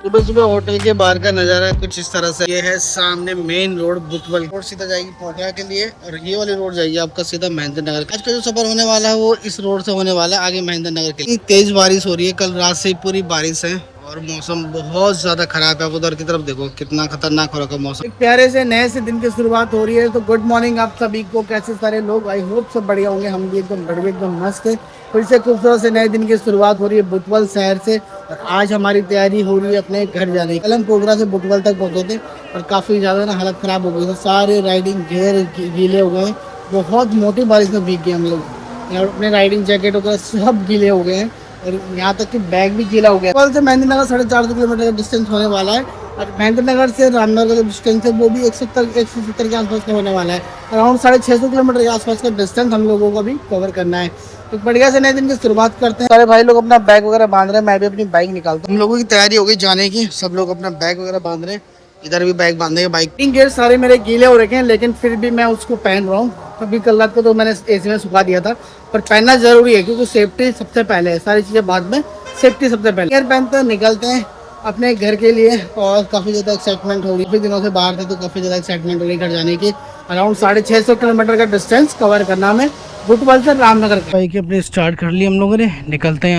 सुबह सुबह होटल के बाहर का नज़ारा कुछ इस तरह से। ये है सामने मेन रोड बुटवल रोड, सीधा जाएगी पोखरा के लिए और ये वाली रोड जाएगी आपका सीधा महेंद्र नगर। आज का जो सफर होने वाला है वो इस रोड से होने वाला है आगे महेंद्र नगर के लिए। तेज बारिश हो रही है, कल रात से पूरी बारिश है और मौसम बहुत ज्यादा खराब है। आप उधर की तरफ देखो कितना खतरनाक हो रखा मौसम। एक प्यारे से नए से दिन की शुरुआत हो रही है। तो गुड मॉर्निंग आप सभी को। कैसे सारे लोग, आई होप सब बढ़िया होंगे। हम भी एकदम बढ़िया, एकदम मस्त है। फिर से खूबसूरत से नए दिन की शुरुआत हो रही है बुटवल शहर से। और आज हमारी तैयारी हो रही है अपने घर जाने की। कल हम पोखरा से बुटवल तक पहुंचे थे और काफ़ी ज़्यादा ना हालत ख़राब हो गई थी। सारे राइडिंग घेर गीले हो गए हैं। बहुत मोटी बारिश में भीग गए हम लोग और अपने राइडिंग जैकेट वगैरह सब गीले हो गए हैं और यहाँ तक कि बैग भी गीला हो गया। बुटवल से महेंद्र नगर 450 किलोमीटर का डिस्टेंस होने वाला है और महेंद्र नगर से रामनगर का जो डिस्टेंस है वो भी 170 के आसपास का होने वाला है। अराउंड 650 किलोमीटर के आसपास का डिस्टेंस हम लोगों को भी कवर करना है। तो बढ़िया से नए दिन की शुरुआत करते हैं। सारे भाई लोग अपना बैग वगैरह बांध रहे हैं, मैं भी अपनी बाइक निकालता हूँ। हम लोगों की तैयारी हो गई जाने की, सब लोग अपना बैग वगैरह बांध रहे हैं। इधर भी बैग बांधेंगे। बाइक गेयर सारे मेरे गीले हो रखे हैं लेकिन फिर भी मैं उसको पहन रहा हूँ। अभी कल रात को तो मैंने एसी में सुखा दिया था, पर पहनना जरूरी है क्योंकि सेफ्टी सबसे पहले है, सारी चीज़ें बाद में, सेफ्टी सबसे पहले। गेयर पहनते हैं, निकलते हैं अपने घर के लिए और काफ़ी ज़्यादा एक्साइटमेंट हो रही है। काफ़ी दिनों से बाहर थे तो काफ़ी ज़्यादा एक्साइटमेंट हो रही है घर जाने की। अराउंड 650 किलोमीटर का डिस्टेंस कवर करना में बुटवल से रामनगर। बाइक अपनी स्टार्ट कर ली हम लोगों ने। निकलते हैं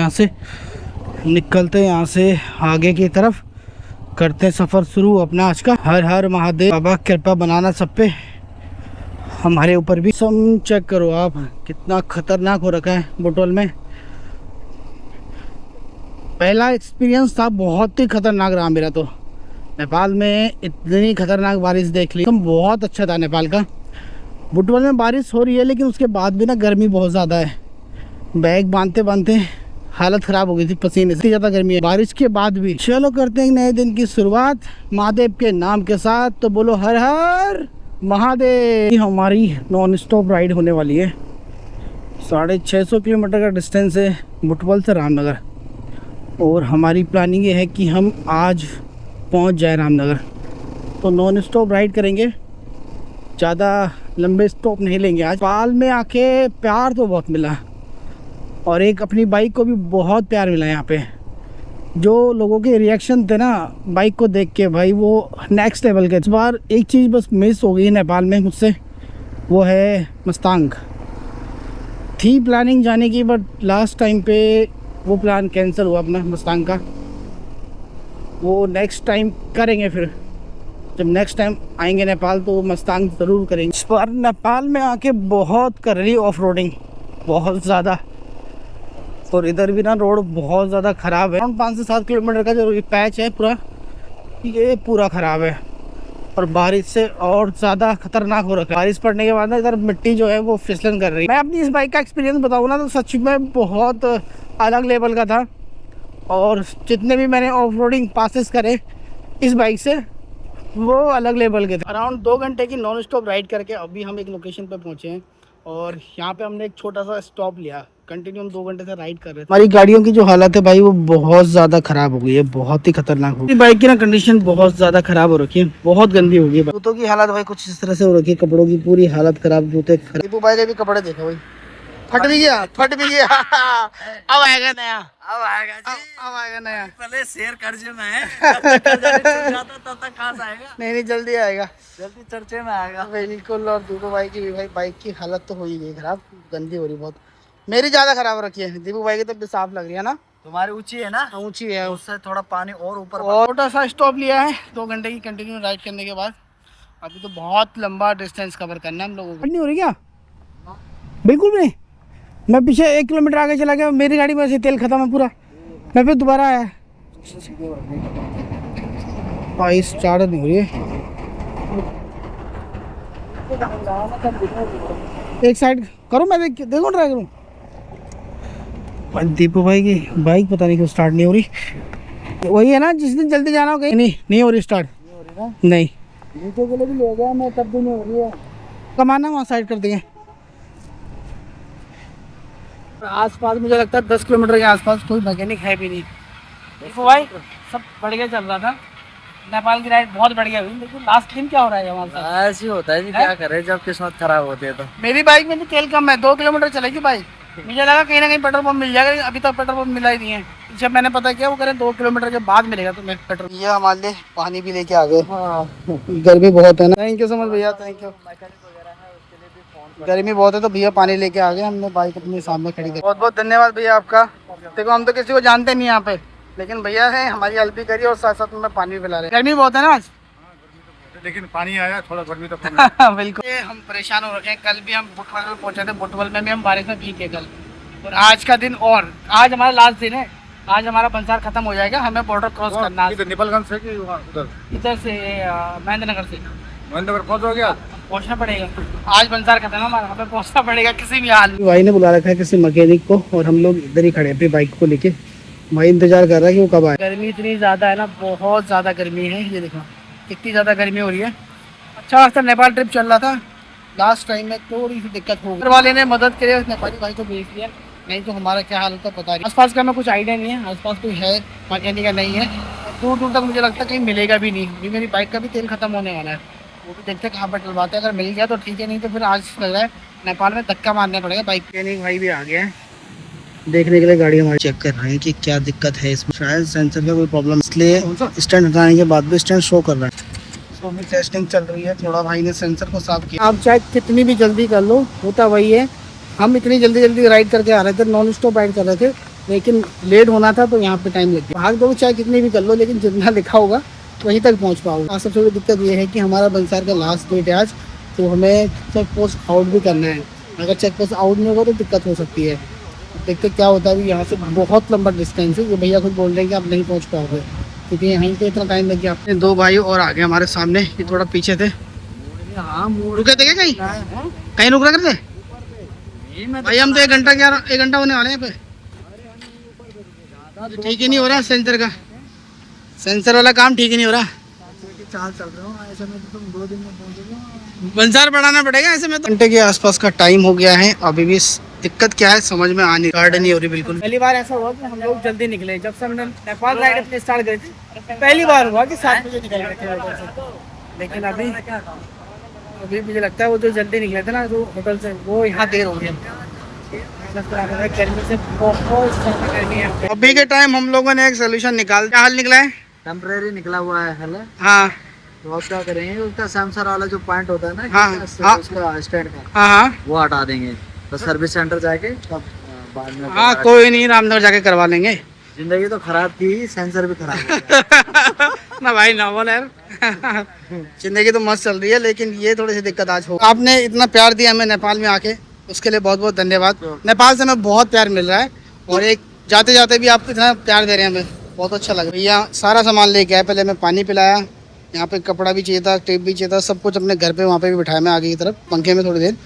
यहाँ से, आगे की तरफ करते हैं सफ़र शुरू अपना आज का। हर हर महादेव, बाबा कृपा बनाना सब पे, हमारे ऊपर भी। सम चेक करो आप कितना खतरनाक हो रखा है बुटवल में। पहला एक्सपीरियंस था बहुत ही खतरनाक रहा मेरा। तो नेपाल में इतनी खतरनाक बारिश देख ली, बहुत अच्छा था नेपाल का। बुटवल में बारिश हो रही है लेकिन उसके बाद भी ना गर्मी बहुत ज़्यादा है। बैग बांधते बांधते हालत ख़राब हो गई थी पसीने से, ज़्यादा गर्मी है बारिश के बाद भी। चलो करते हैं नए दिन की शुरुआत महादेव के नाम के साथ। तो बोलो हर हर महादेव। हमारी नॉन स्टॉप राइड होने वाली है। 650 किलोमीटर का डिस्टेंस है बुटवल से रामनगर और हमारी प्लानिंग ये है कि हम आज पहुंच जाए रामनगर। तो नॉन स्टॉप राइड करेंगे, ज़्यादा लंबे स्टॉप नहीं लेंगे आज। पाल में आके प्यार तो बहुत मिला और एक अपनी बाइक को भी बहुत प्यार मिला यहाँ पे। जो लोगों के रिएक्शन थे ना बाइक को देख के, भाई वो नेक्स्ट लेवल के। इस बार एक चीज़ बस मिस हो गई नेपाल में मुझसे, वो है मस्तांग। थी प्लानिंग जाने की बट लास्ट टाइम पे वो प्लान कैंसिल हुआ अपना मस्तांग का। वो नेक्स्ट टाइम करेंगे, फिर जब नेक्स्ट टाइम आएंगे नेपाल तो मस्तांग ज़रूर करेंगे। इस बार नेपाल में आके बहुत कर रही ऑफ रोडिंग, बहुत ज़्यादा। और इधर भी ना रोड बहुत ज़्यादा ख़राब है। 5 से 7 किलोमीटर का जो पैच है पूरा, ये पूरा ख़राब है और बारिश से और ज़्यादा खतरनाक हो रखा है। बारिश पड़ने के बाद ना इधर मिट्टी जो है वो फिसलन कर रही है। मैं अपनी इस बाइक का एक्सपीरियंस बताऊँ ना तो सच में बहुत अलग लेवल का था। और जितने भी मैंने ऑफ रोडिंग पासेस करे इस बाइक से वो अलग लेवल के थे। अराउंड 2 घंटे की नॉन स्टॉप राइड करके अभी हम एक लोकेशन पर पहुँचे हैं और यहाँ पे हमने एक छोटा सा स्टॉप लिया। कंटिन्यू हम 2 घंटे से राइड कर रहे थे। हमारी गाड़ियों की जो हालत है भाई वो बहुत ज़्यादा ख़राब हो गई है, बहुत ही खतरनाक हो गई। बाइक की ना कंडीशन बहुत ज़्यादा ख़राब हो रखी है, बहुत गंदी हो गई है। जूतों की हालत भाई कुछ इस तरह से हो रखी है, कपड़ों की पूरी हालत ख़राब। जूते दीपू भाई के भी कपड़े देखो भाई, फट भी गया। अब आएगा नया, अब आएगा नया। पहले शेयर कर जो मैं तब तक कहाँ से आएगा। नहीं जल्दी आएगा, जल्दी चर्चे में आएगा बिल्कुल। और दीपू भाई की भी भाई बाइक की हालत तो हो ही गई खराब, गंदी हो रही बहुत। मेरी ज़्यादा खराब हो रखी है, दीपू भाई की तो साफ लग रही है ना। तुम्हारी ऊंची है ना, ऊंची है, उससे थोड़ा पानी और ऊपर। और छोटा सा स्टॉप लिया है 2 घंटे की कंटिन्यू राइड करने के बाद। अभी तो बहुत लंबा डिस्टेंस कवर करना है हम लोगों को। नहीं हो रही क्या? बिल्कुल भी नहीं। मैं पीछे 1 किलोमीटर आगे चला गया, मेरी गाड़ी में से तेल खत्म है पूरा। मैं फिर दोबारा आया, भाई स्टार्ट नहीं हो रही है। एक साइड करो, मैं देखो ट्राई करूँ। दीपू भाई की बाइक पता नहीं क्यों स्टार्ट नहीं हो रही। वही है ना जिस दिन जल्दी जाना हो कहीं। नहीं हो रही स्टार्ट, नहीं। नीचे के लिए भी ले गया मैं, तब भी नहीं हो रही है। कमाना वहाँ साइड कर देंगे। आसपास मुझे लगता है 10 किलोमीटर के आसपास कोई मैकेनिक है भी नहीं। दीपू भाई सब बढ़िया चल रहा था, नेपाल की राइड बहुत बढ़िया हुई, लेकिन लास्ट दिन क्या हो रहा है हमारे साथ? ऐसे ही होता है जी, क्या करे जब किस्मत खराब होती है तो। मेरी बाइक में भी तेल कम है, 2 किलोमीटर चलेगी बाइक। मुझे लगा कहीं ना कहीं पेट्रोल पंप मिल जाएगा, लेकिन अभी तक पेट्रोल पंप मिला ही नहीं है। जब मैंने पता किया वो कह रहे 2 किलोमीटर के बाद मिलेगा तुम्हें पेट्रोल। ये हमारे लिए पानी भी लेके आ गए। हाँ गर्मी बहुत है ना। थैंक यू सो मच भैया, थैंक यू। गर्मी बहुत है तो भैया पानी लेके आ गए, हमने बाइक अपने सामने खड़ी कर। बहुत बहुत धन्यवाद भैया आपका। देखो हम तो किसी को जानते नहीं यहाँ पे, लेकिन भैया है हमारी हेल्प भी करी और साथ साथ में पानी भी पिला रहे। गर्मी बहुत है ना आज, लेकिन पानी आया थोड़ा गर्मी तो बिल्कुल। हम परेशान हो रखे हैं। कल भी हम बुटवल में पहुंचे थे, बुटवल में भी हम बारिश में भीग गए कल, और आज का दिन, और आज हमारा लास्ट दिन है। आज हमारा बंसार खत्म हो जाएगा, हमें बॉर्डर क्रॉस करना है। नेपालगंज से कि उधर इधर से महेंद्र नगर से महेंद्र पहुंच हो गया, पहुंचना पड़ेगा। आज बंसार खत्म है हमारा, हमें पहुंचना पड़ेगा किसी भी हाल में। भाई ने बुला रखा है किसी मैकेनिक को, और हम लोग इधर ही खड़े हैं अपनी बाइक को लेके। भाई इंतजार कर रहा है कि वो कब आए। गर्मी इतनी ज़्यादा है ना, बहुत ज़्यादा गर्मी है। ये देखो कितनी ज़्यादा गर्मी हो रही है। अच्छा खासा नेपाल ट्रिप चल रहा था, लास्ट टाइम में थोड़ी सी दिक्कत हो गई। घर वाले ने मदद करे, नेपाली भाई को भेज दिया, नहीं तो हमारा क्या हाल होता पता नहीं। आसपास का हमें कुछ आइडिया नहीं है, आसपास कोई है मैकेनिक का नहीं है। दूर दूर तक मुझे लगता है कहीं मिलेगा भी नहीं। अभी मेरी बाइक का भी तेल खत्म होने वाला है, वो भी देखते हैं कहाँ पर डलवाते हैं। अगर मिल गया तो ठीक है, नहीं तो फिर आज लग रहा है नेपाल में धक्का मारना पड़ेगा। बाइक मैकेनिक भाई भी आ गया है देखने के लिए, गाड़ी हमारी चेक कर रहे हैं कि क्या दिक्कत है इसमें। शायद सेंसर का कोई प्रॉब्लम, इसलिए स्टैंड हटाने के बाद भी स्टैंड शो कर रहा है। तो अभी टेस्टिंग चल रही है, थोड़ा भाई ने सेंसर को साफ किया। आप चाहे कितनी भी जल्दी कर लो, होता वही है। हम इतनी जल्दी जल्दी राइड करके आ रहे थे, नॉन स्टॉप राइड कर रहे थे, लेकिन लेट होना था तो यहाँ पे टाइम लग गया। भाग दो चाहे कितनी भी कर लो, लेकिन जितना लिखा होगा वहीं तक पहुँच पाओगे। सबसे बड़ी दिक्कत ये है कि हमारा बंसार का लास्ट डेट है आज, तो हमें चेक पोस्ट आउट भी करना है। अगर चेक पोस्ट आउट नहीं होगा तो दिक्कत हो सकती है। देखते क्या होता है। अभी यहाँ से बहुत लंबा डिस्टेंस है, ये भैया खुद बोल रहे हैं कि आप नहीं पहुँच पाओगे, क्योंकि यहीं पे इतना टाइम लग गया। आपने 2 भाई और आ गए हमारे सामने, ये थोड़ा पीछे थे। हाँ रुके थे क्या कहीं कहीं रुक रहे थे भाई? हम तो 1 घंटा होने वाले हैं पे। ठीक ही नहीं हो रहा सेंसर का, सेंसर वाला काम ठीक ही नहीं हो रहा। चाल चल रहा हूँ ऐसे में तो तुम 2 दिन में पहुंचोगे। बंसार बढ़ाना पड़ेगा ऐसे में तो। घंटे के आसपास का टाइम हो गया है, अभी भी दिक्कत क्या है समझ में आ नहीं, गार्ड नहीं हो रही बिल्कुल। पहली बार ऐसा हुआ कि हम लोग जल्दी निकले। जब से हमने नेपाल राइड अपनी स्टार्ट करी थी, पहली बार हुआ कि 7 बजे निकल गए थे। लेकिन अभी मुझे लगता है वो जो जल्दी निकले थे ना तो होटल से, वो यहाँ देर हो गई। गर्मी से बहुत गर्मी है। अभी के टाइम हम लोगों ने एक सोल्यूशन निकाल, क्या हाल निकला है? टेम्परेरी निकला हुआ है। हाँ तो अब क्या करेंगे, उसका सेंसर वाला जो पॉइंट होता है ना, हाँ, उसका स्टैंड का, हाँ वो हटा देंगे। तो सर्विस सेंटर जाके तब बाद में। हाँ कोई नहीं, रामनगर जाके करवा लेंगे। जिंदगी तो खराब थी, सेंसर भी खराब ना भाई ना बोल यार। जिंदगी तो मस्त चल रही है, लेकिन ये थोड़ी सी दिक्कत आज हो। आपने इतना प्यार दिया हमें नेपाल में आके, उसके लिए बहुत बहुत धन्यवाद। नेपाल से हमें बहुत प्यार मिल रहा है, और एक जाते जाते भी आप इतना प्यार दे रहे हैं, हमें बहुत अच्छा लगा। भैया सारा सामान लेके आए, पहले हमें पानी पिलाया, यहाँ पे कपड़ा भी चाहिए था, टेप भी चाहिए था, सब कुछ अपने घर पे वहाँ पे भी बिठाया मैं आगे की तरफ पंखे में थोड़ी देर,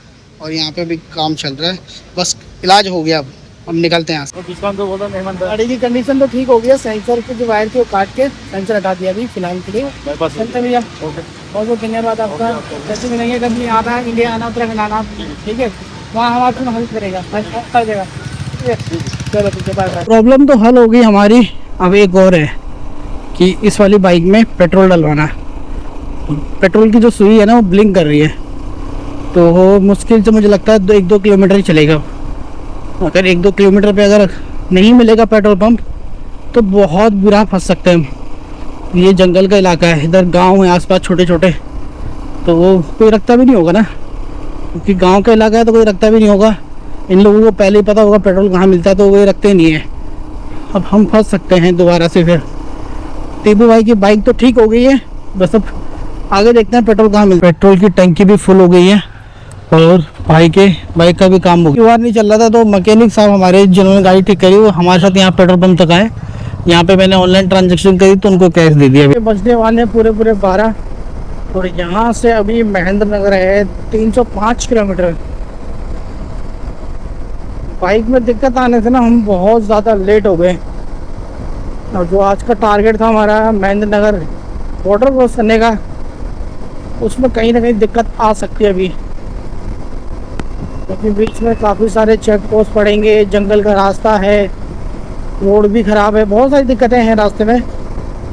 और यहाँ पे भी काम चल रहा है। बस इलाज हो गया, अब हम निकलते हैं यहाँ से। गाड़ी की कंडीशन तो ठीक हो गया, सेंसर के जो वायर थे वो काट के सेंसर हटा दिया अभी फिलहाल के लिए। चलते भैया, बहुत बहुत धन्यवाद आपका। जैसे मिलेंगे कभी यहाँ आना, इंडिया आना, उत्तराखंड आना, ठीक है, वहाँ हम आपको हेल्प करेगा, कर देगा। चलो ठीक है, बाय बाय। प्रॉब्लम तो हल हो गई हमारी। अब एक और है कि इस वाली बाइक में पेट्रोल डलवाना। पेट्रोल की जो सुई है ना वो ब्लिंक कर रही है, तो वो मुश्किल से मुझे लगता है 1-2 किलोमीटर ही चलेगा। अगर 1-2 किलोमीटर पे अगर नहीं मिलेगा पेट्रोल पंप तो बहुत बुरा फंस सकते हैं हम। ये जंगल का इलाका है, इधर गांव है आसपास छोटे छोटे, तो वो कोई रखता भी नहीं होगा ना, क्योंकि गांव का इलाका है तो कोई रखता भी नहीं होगा। इन लोगों को पहले ही पता होगा पेट्रोल कहाँ मिलता है, तो वो रखते नहीं है। अब हम फंस सकते हैं दोबारा से फिर। टीबू भाई की बाइक तो ठीक हो गई है, बस अब आगे देखते हैं पेट्रोल कहाँ मिलता है। पेट्रोल की टंकी भी फुल हो गई है, और भाई के बाइक का भी काम हो गया। बार नहीं चल रहा था, तो मैकेनिक साहब हमारे जिन्होंने गाड़ी ठीक करी वो हमारे साथ यहाँ पेट्रोल पंप तक आए। यहाँ पे मैंने ऑनलाइन ट्रांजैक्शन करी तो उनको कैश दे दिया। बजने वाले पूरे 12, और यहाँ से अभी महेंद्र नगर है 305 किलोमीटर। बाइक में दिक्कत आने से ना हम बहुत ज़्यादा लेट हो गए, और जो आज का टारगेट था हमारा महेंद्र नगर बॉर्डर क्रॉस करने का, उसमें कहीं ना कहीं दिक्कत आ सकती है अभी, क्योंकि बीच में काफ़ी सारे चेक पोस्ट पड़ेंगे, जंगल का रास्ता है, रोड भी ख़राब है, बहुत सारी दिक्कतें हैं रास्ते में।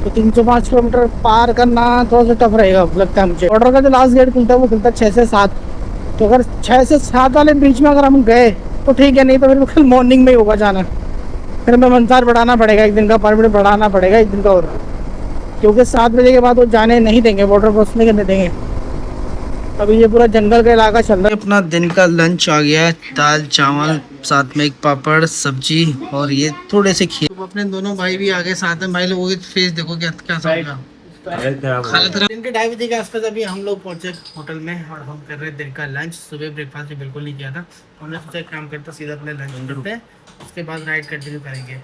तो 305 किलोमीटर पार करना थोड़ा सा टफ रहेगा लगता है मुझे। बॉर्डर का जो लास्ट गेट खुलता है वो खुलता है 6 से 7, तो अगर 6 से 7 वाले बीच में अगर हम गए तो ठीक है, नहीं तो फिर कल मॉर्निंग में ही होगा जाना। फिर मैं मंसार बढ़ाना पड़ेगा, एक दिन का परमिट बढ़ाना पड़ेगा, एक दिन का और, क्योंकि 7 बजे के बाद वो जाने नहीं देंगे, बॉर्डर क्रॉस नहीं करने देंगे। अभी ये पूरा जंगल का इलाका चल रहा है। अपना दिन का लंच आ गया है, दाल चावल साथ में एक पापड़ सब्जी और ये थोड़े से खीर। तो अपने दोनों भाई भी आ गए साथ में, भाई लोगों की फेस देखो क्या क्या सा होगा। दिन के 2:30 बजे के आसपास अभी हम लोग पहुंचे होटल में और हम कर रहे हैं दिन का लंच। सुबह ब्रेकफास्ट भी बिल्कुल नहीं किया था, हमने सोचा एक काम करते सीधा अपने लंच करते हैं, उसके बाद राइड कंटिन्यू करेंगे।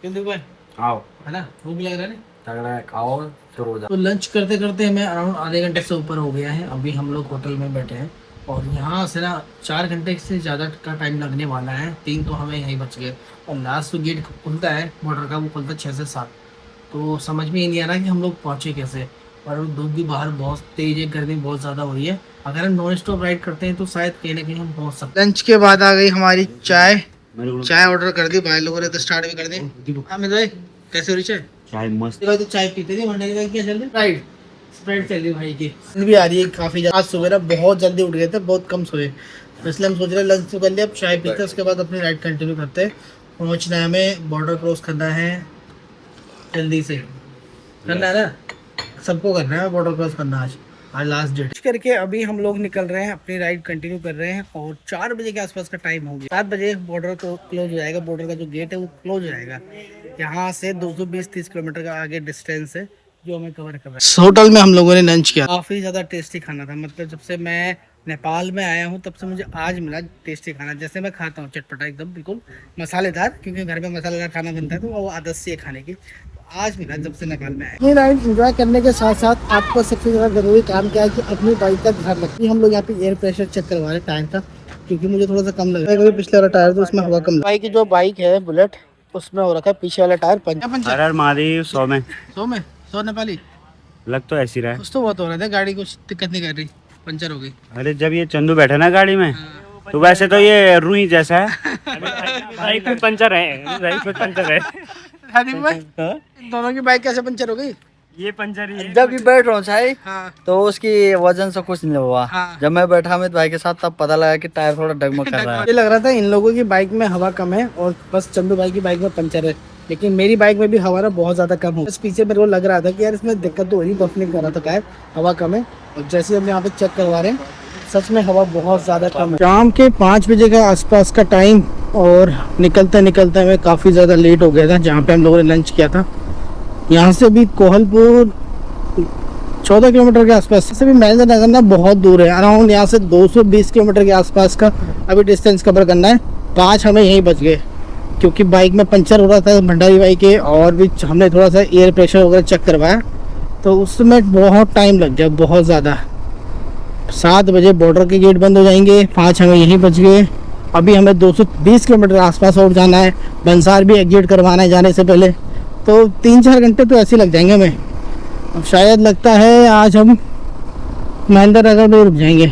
क्यों भाई आओ, है ना, भूख लग रहा है, खाओ तो लंच करते करते हमें अराउंड आधे घंटे से ऊपर हो गया है। अभी हम लोग होटल में बैठे हैं और यहाँ से ना 4 घंटे से ज़्यादा का टाइम लगने वाला है, 3 तो हमें यहीं बच गए और लास्ट जो गेट खुलता है बॉर्डर का वो खुलता है 6 से 7। तो समझ में ही नहीं आ रहा कि हम लोग पहुँचे कैसे। और धूप भी बाहर बहुत तेज़ है, गर्मी बहुत ज़्यादा हो रही है। अगर हम नॉन स्टॉप राइड करते हैं तो शायद कहीं ना कहीं हम पहुँच सकते हैं। लंच के बाद आ गई हमारी चाय ऑर्डर कर दी भाई लोगों ने, तो स्टार्ट भी कर दी। हाँ मेरे भाई कैसे हो रही चाय? चाय मस्त। तो चाय पीते थे वरना क्या चल रहा है? स्प्रेड चल रही भाई की भी आ रही है काफ़ी ज़्यादा। आज सुबह ना बहुत जल्दी उठ गए थे, बहुत कम सोए, तो इसलिए हम सोच रहे हैं लंच तो कर लिया, अब चाय पीते हैं, उसके बाद अपनी राइड कंटिन्यू करते हैं। पहुँचना है हमें, बॉर्डर क्रॉस करना है जल्दी से, करना है ना, सबको करना है बॉर्डर क्रॉस करना आज लास्ट डेट करके। अभी हम लोग निकल रहे हैं, अपनी राइड कंटिन्यू कर रहे हैं और 4 बजे के आसपास का टाइम हो गया। 7 बजे बॉर्डर तो क्लोज हो जाएगा, बॉर्डर का जो गेट है वो क्लोज हो जाएगा। यहाँ से 220-30 किलोमीटर का आगे डिस्टेंस है जो हमें कवर कर रहा है। होटल में हम लोगों ने लंच किया, काफ़ी ज़्यादा टेस्टी खाना था। मतलब जब से मैं नेपाल में आया हूँ तब से मुझे आज मिला टेस्टी खाना। जैसे मैं खाता हूँ चटपटा एकदम बिल्कुल मसालेदार, क्योंकि घर में मसालेदार खाना बनता है तो वो आदत सी है खाने की, आज मिला जब से नेपाल में आए। ये राइड एंजॉय करने के साथ साथ आपको सबसे ज़्यादा ज़रूरी काम क्या है कि अपनी बाइक का ध्यान रखिए। हम लोग यहाँ पे एयर प्रेशर चेक करवा रहे टायर का, क्योंकि मुझे थोड़ा सा कम लग रहा है, पिछले वाला टायर तो उसमें हवा कम। बाइक की जो बाइक है बुलेट, उसमें हो रखा है पीछे वाला टायर पंचर मारी 100 में 100 नेपाली लग तो ऐसी रहा है। कुछ तो बहुत हो रहा था, गाड़ी कुछ दिक्कत नहीं कर रही, पंचर हो गई। अरे जब ये चंदू बैठा ना गाड़ी में तो वैसे तो ये रुई जैसा है। बाइक में पंचर है, बाइक में पंचर है। दोनों की बाइक कैसे पंचर हो गई? ये पंचर ही है। जब भी बैठ रहा हूँ चाहे हाँ। तो उसकी वजन से कुछ नहीं हुआ। हाँ। जब मैं बैठा अमित भाई के साथ तब पता लगा कि टायर थोड़ा डगमग कर रहा है। ये लग रहा था इन लोगों की बाइक में हवा कम है और बस चंदू भाई की बाइक में पंचर है, लेकिन मेरी बाइक में भी हवा ना बहुत ज़्यादा कम हो। बस पीछे मेरे को लग रहा था कि यार इसमें दिक्कत तो हो रही, बफ नहीं कर रहा था टायर, हवा कम है। और जैसे हम यहाँ पे चेक करवा रहे हैं सच में हवा बहुत ज़्यादा कम है। शाम के 5 बजे का आसपास का टाइम और निकलते निकलते हमें काफ़ी ज़्यादा लेट हो गया था। जहाँ पे हम लोगों ने लंच किया था यहाँ से भी कोहलपुर 14 किलोमीटर के आसपास से भी महेंद्र नगर ना बहुत दूर है, अराउंड यहाँ से 220 किलोमीटर के आसपास का अभी डिस्टेंस कवर करना है। 5 हमें यहीं बच गए क्योंकि बाइक में पंचर हो रहा था भंडारी बाइक के, और भी हमने थोड़ा सा एयर प्रेशर वगैरह चेक करवाया तो उसमें बहुत टाइम लग गया, बहुत ज़्यादा। 7 बजे बॉर्डर के गेट बंद हो जाएंगे, 5 हमें यहीं बच गए। अभी हमें 220 किलोमीटर आसपास और जाना है, बंसार भी एग्जिट करवाना है जाने से पहले, तो 3-4 घंटे तो ऐसे लग जाएंगे हमें। अब शायद लगता है आज हम महेंद्र नगर में रुक जाएंगे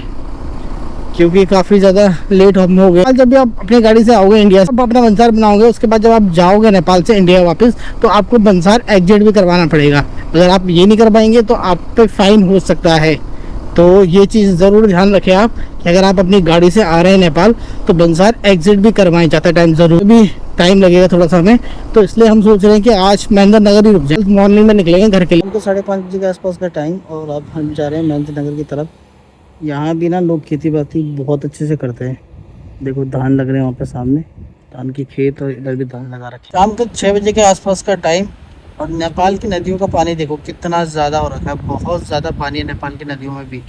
क्योंकि काफ़ी ज़्यादा लेट हम हो गए। जब भी आप अपनी गाड़ी से आओगे इंडिया से, आप अपना बंसार बनाओगे, उसके बाद जब आप जाओगे नेपाल से इंडिया वापस तो आपको बंसार एग्जिट भी करवाना पड़ेगा। अगर आप ये नहीं कर पाएंगे तो आप पे फाइन हो सकता है। तो ये चीज़ ज़रूर ध्यान रखें आप कि अगर आप अपनी गाड़ी से आ रहे हैं नेपाल तो बंसार एग्जिट भी करवाएं, जाता टाइम ज़रूर भी टाइम लगेगा थोड़ा सा हमें, तो इसलिए हम सोच रहे हैं कि आज महेंद्र नगर ही रुक जाए, मॉर्निंग में निकलेंगे घर के लिए। हमको 5:30 बजे के आसपास का टाइम और अब हम जा रहे हैं महेंद्र नगर की तरफ। यहाँ भी ना लोग खेती बाती बहुत अच्छे से करते हैं, देखो धान लग रहे हैं वहाँ पे सामने, धान की खेत और इधर भी धान लगा रखे। शाम के 6 बजे के आसपास का टाइम और नेपाल की नदियों का पानी देखो कितना ज़्यादा हो रखा है, बहुत ज़्यादा पानी है नेपाल की नदियों में भी।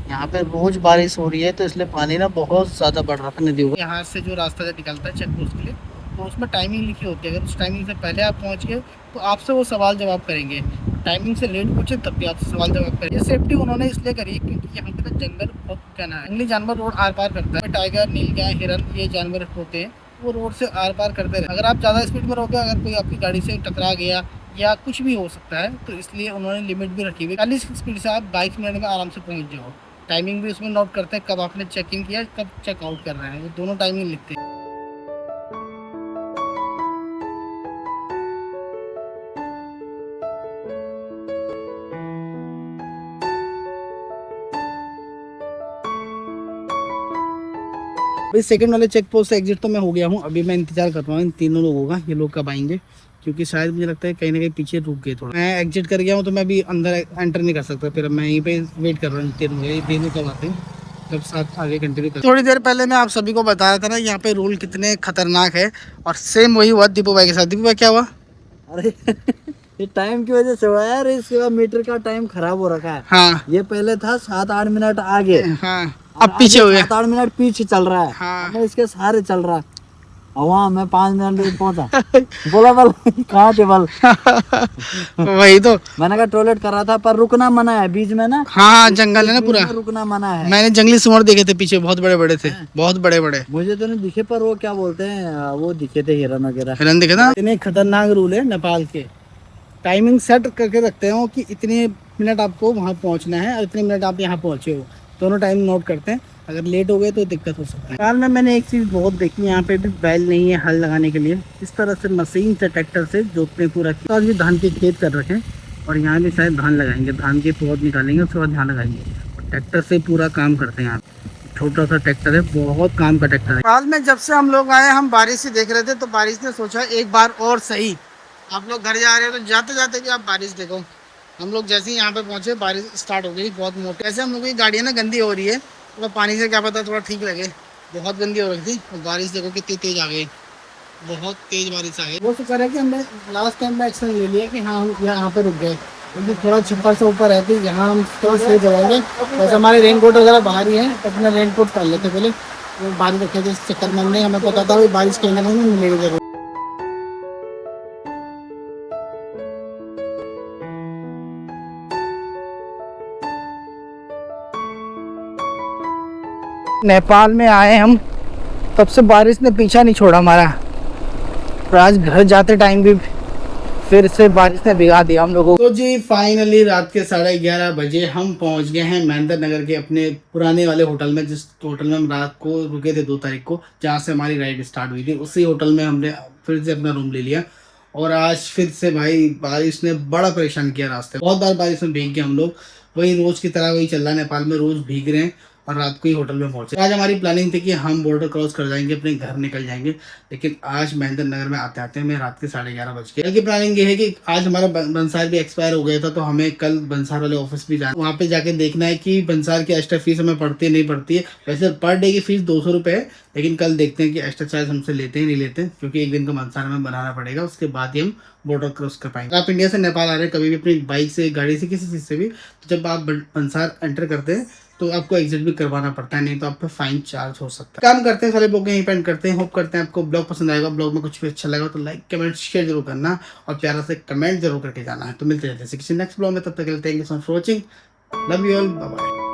यहाँ पे रोज बारिश हो रही है तो इसलिए पानी ना बहुत ज़्यादा बढ़ रहा है नदियों का। यहाँ से जो रास्ता निकलता है चेक पोस्ट के लिए तो उसमें टाइमिंग लिखी होती है, अगर उस टाइमिंग से पहले आप पहुँच गए तो आपसे वो सवाल जवाब करेंगे, टाइमिंग से लेट पूछे तब भी आपसे सवाल जवाब करेंगे। ये सेफ्टी उन्होंने इसलिए करी है क्योंकि यहाँ पे ना जंगल बहुत कहना है, जंगली जानवर रोड आर पार करता है, टाइगर, नीलगाय, हिरन ये जानवर होते हैं वो रोड से आर पार करते हैं। अगर आप ज़्यादा स्पीड में रहोगे, अगर कोई आपकी गाड़ी से टकरा गया या कुछ भी हो सकता है, तो इसलिए उन्होंने लिमिट भी रखी हुई है 40 की स्पीड से आप 22 मिनट में आराम से पहुँच जाओ। टाइमिंग भी उसमें नोट करते हैं, कब आपने चेक इन किया, कब चेकआउट कर रहे हैं, वो दोनों टाइमिंग लिखते हैं। भाई सेकंड वाले चेक पोस्ट से एग्जिट तो मैं हो गया हूँ। अभी मैं इंतजार कर रहा हूँ इन तीनों लोगों का, ये लोग कब आएंगे, क्योंकि शायद मुझे लगता है कहीं ना कहीं पीछे रुक गए थोड़ा। मैं एग्जिट कर गया हूँ तो मैं अभी अंदर एंटर नहीं कर सकता, फिर मैं यहीं पे वेट कर रहा हूँ तीनों कब आते हैं, जब साथ आगे कंटिन्यू कर। थोड़ी देर पहले मैं आप सभी को बताया था ना यहाँ पे रूल कितने खतरनाक है, और सेम वही हुआ दीपू भाई के साथ। दीपू भाई क्या हुआ? अरे ये टाइम की वजह से हुआ यार, इसका मीटर का टाइम खराब हो रखा है। हाँ ये पहले था 7-8 मिनट आगे, हाँ, अब पीछे हो गया। 7-8 मिनट पीछे चल रहा है। हाँ। अब इसके सारे चल रहा है। और वहाँ मैं 5 मिनट में पहुंचा। बोला बल कहाँ थे बल? वही तो मैंने कहा टॉयलेट कर रहा था, पर रुकना मना है बीच में ना। हाँ, जंगल है ना पूरा, रुकना मना है। मैंने जंगली सुअर देखे थे पीछे, बहुत बड़े बड़े थे, बहुत बड़े बड़े। मुझे तो नहीं दिखे, पर वो क्या बोलते हैं, वो दिखे थे हिरन वगैरह। हिरन देखे था। इतने खतरनाक रूल है नेपाल के, टाइमिंग सेट करके रखते हो कि इतने मिनट आपको वहाँ पहुँचना है और इतने मिनट आप यहाँ पहुँचे हो, दोनों टाइम नोट करते हैं। अगर लेट हो गए तो दिक्कत हो सकती है। कार में मैंने एक चीज़ बहुत देखी, यहाँ पे भी बैल नहीं है हल लगाने के लिए, इस तरह से मशीन से ट्रैक्टर से जोतने पूरा किया। और भी धान के खेत कर रखे और यहाँ भी शायद धान लगाएंगे, धान के पौध निकालेंगे, उसके बाद धान लगाएंगे। ट्रैक्टर से पूरा काम करते हैं यहाँ, छोटा सा ट्रैक्टर है, बहुत काम का ट्रैक्टर है। हाल में जब से हम लोग आए, हम बारिश ही देख रहे थे, तो बारिश ने सोचा एक बार और सही, आप लोग घर जा रहे हो तो जाते जाते भी आप बारिश देखो। हम लोग जैसे ही यहाँ पे पहुँचे बारिश स्टार्ट हो गई, बहुत मोटी। ऐसे हम लोग की गाड़ियाँ ना गंदी हो रही है, तो पानी से क्या पता थोड़ा ठीक लगे, बहुत गंदी हो रही थी। और बारिश देखो कितनी तेज आ गई, बहुत तेज बारिश आ गई। वो शुक्र है कि हमने लास्ट टाइम में एक्शन ले लिया कि हाँ हम यहाँ पे रुक गए, क्योंकि थोड़ा छप्पर से ऊपर रहती, यहाँ हम थोड़ा सेफ हो जाएंगे। वैसे हमारे रेनकोट वगैरह बाहर ही है, तो अपना रेनकोट कर लेते पहले, वो बारिश रखे थे इस चक्कर में। हमने, हमें पता था कि बारिश कहीं ना कहीं मिलेगी जरूर। नेपाल में आए हम, तब से बारिश ने पीछा नहीं छोड़ा हमारा। और आज घर जाते टाइम भी फिर से बारिश ने भिगा दिया हम लोगों को। तो जी फाइनली रात के 11:30 बजे हम पहुंच गए हैं महेंद्र नगर के अपने पुराने वाले होटल में, जिस होटल में हम रात को रुके थे 2 तारीख को, जहां से हमारी राइड स्टार्ट हुई थी। उसी होटल में हमने फिर से अपना रूम ले लिया। और आज फिर से भाई बारिश ने बड़ा परेशान किया रास्ते, बहुत बार बारिश में भीग गए हम लोग। वही रोज की तरह वही चल रहा है, नेपाल में रोज भीग रहे हैं और रात को ही होटल में पहुंचे। आज हमारी प्लानिंग थी कि हम बॉर्डर क्रॉस कर जाएंगे, अपने घर निकल जाएंगे, लेकिन आज महेंद्र नगर में आते आते हमें रात के 11:30 बज गए। कल की प्लानिंग ये है कि आज हमारा बंसार भी एक्सपायर हो गया था, तो हमें कल बंसार वाले ऑफिस भी जाना, वहाँ पे जाके देखना है कि बंसार की एक्स्ट्रा फीस हमें पड़ती है नहीं पड़ती है। वैसे पर डे की फीस 200 रुपये है, लेकिन कल देखते हैं कि एक्स्ट्रा चार्ज हमसे लेते हैं नहीं लेते, क्योंकि एक दिन का बंसार हमें बनाना पड़ेगा, उसके बाद ही हम बॉर्डर क्रॉस कर पाएंगे। आप इंडिया से नेपाल आ रहे हैं कभी भी अपनी बाइक से, गाड़ी से, किसी चीज़ से भी, तो जब आप बंसार एंटर करते हैं तो आपको एग्जिट भी करवाना पड़ता है, नहीं तो आप पे फाइन चार्ज हो सकता है। काम करते हैं सारे ब्लॉग यहीं पेंड करते हैं। होप करते हैं आपको ब्लॉग पसंद आएगा। ब्लॉग में कुछ भी अच्छा लगा तो लाइक कमेंट शेयर जरूर करना और प्यारा से कमेंट जरूर करके जाना है। तो मिलते हैं जैसे किसी नेक्स्ट ब्लॉग में, तब तक के लिए thank you so much for watching, love you all, bye bye.